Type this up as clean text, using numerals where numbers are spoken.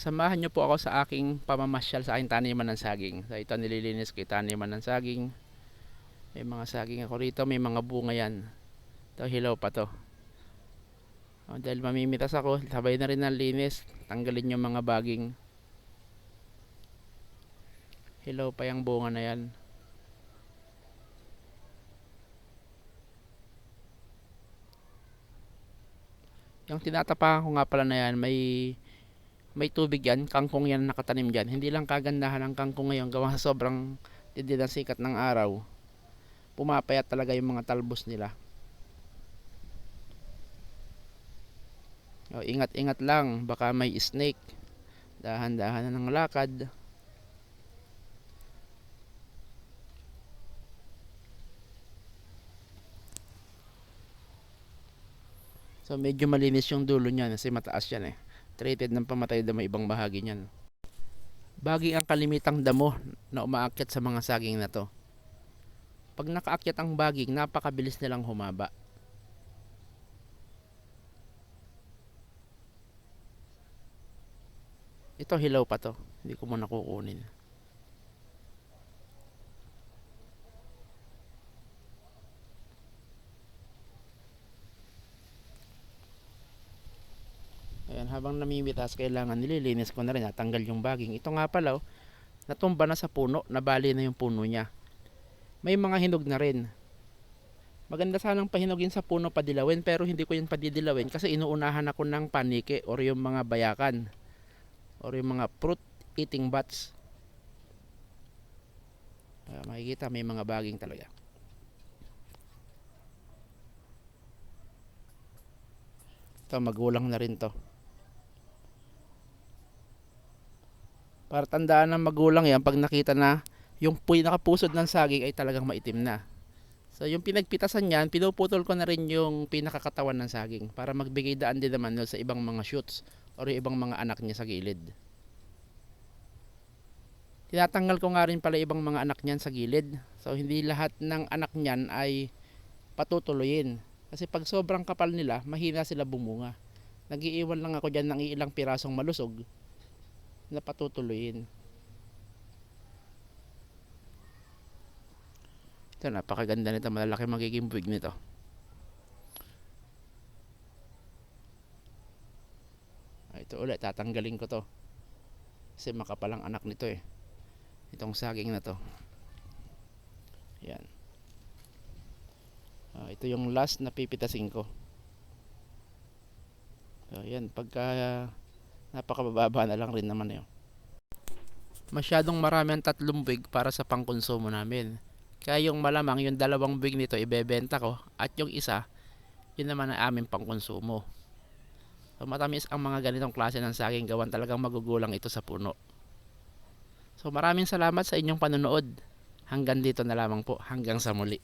Samahan niyo po ako sa aking pamamasyal sa aking taniman ng saging. So ito nililinis ko yung taniman ng saging. May mga saging ako rito, may mga bunga yan. Ito hilaw pa to. Dahil mamimitas ako, sabay na rin ng linis. Tanggalin yung mga baging. Hilaw pa yung bunga na yan. Yung tinatapakan ko nga pala na yan, may tubig yan, kangkong yan nakatanim dyan. Hindi lang kagandahan ng kangkong ngayon gawa sa sobrang tindi ng sikat ng araw. Pumapayat talaga yung mga talbos nila. Ingat-ingat lang, baka may snake. Dahan-dahan na ng lakad. So medyo malinis yung dulo niyan kasi mataas yan eh. Treated ng pamatay damo ibang bahagi niyan. Baging ang kalimitang damo na umaakyat sa mga saging na to. Pag nakaakyat ang baging, napakabilis nilang humaba. Ito hilaw pa to. Hindi ko muna kukunin. Ayan, habang namimitas, kailangan nililinis ko na rin. Natanggal yung baging. Ito nga pala, oh, natumba na sa puno. Nabali na yung puno niya. May mga hinog na rin. Maganda sanang pahinugin sa puno padilawin, pero hindi ko yun padidilawin kasi inuunahan ako ng panike or yung mga bayakan or yung mga fruit eating bats. Makikita may mga baging talaga. Ito magulang na rin to. Para tandaan ng magulang yan, pag nakita na yung pinakapusod ng saging ay talagang maitim na. So yung pinagpitasan niyan, pinuputol ko na rin yung pinakakatawan ng saging para magbigay daan din naman sa ibang mga shoots or yung ibang mga anak niya sa gilid. Tinatanggal ko nga rin pala ibang mga anak niyan sa gilid. So hindi lahat ng anak niyan ay patutuloyin. Kasi pag sobrang kapal nila, mahina sila bumunga. Nag-iiwan lang ako dyan ng ilang pirasong malusog na patutuloyin. Ito, napakaganda nito. Malalaki magiging buwig nito. Ito ulit, tatanggalin ko to. Kasi makapalang anak nito eh. Itong saging na to. Yan. Ito yung last na pipitasin ko. So, yan. Pagka napakababa na lang rin naman yun. Masyadong marami ang 3 buwig para sa pangkonsumo namin. Kaya yung malamang yung 2 buwig nito ibebenta ko at yung isa yun naman ang aming pangkonsumo. So matamis ang mga ganitong klase ng saging, gawan talagang magugulang ito sa puno. So maraming salamat sa inyong panonood. Hanggang dito na lamang po, hanggang sa muli.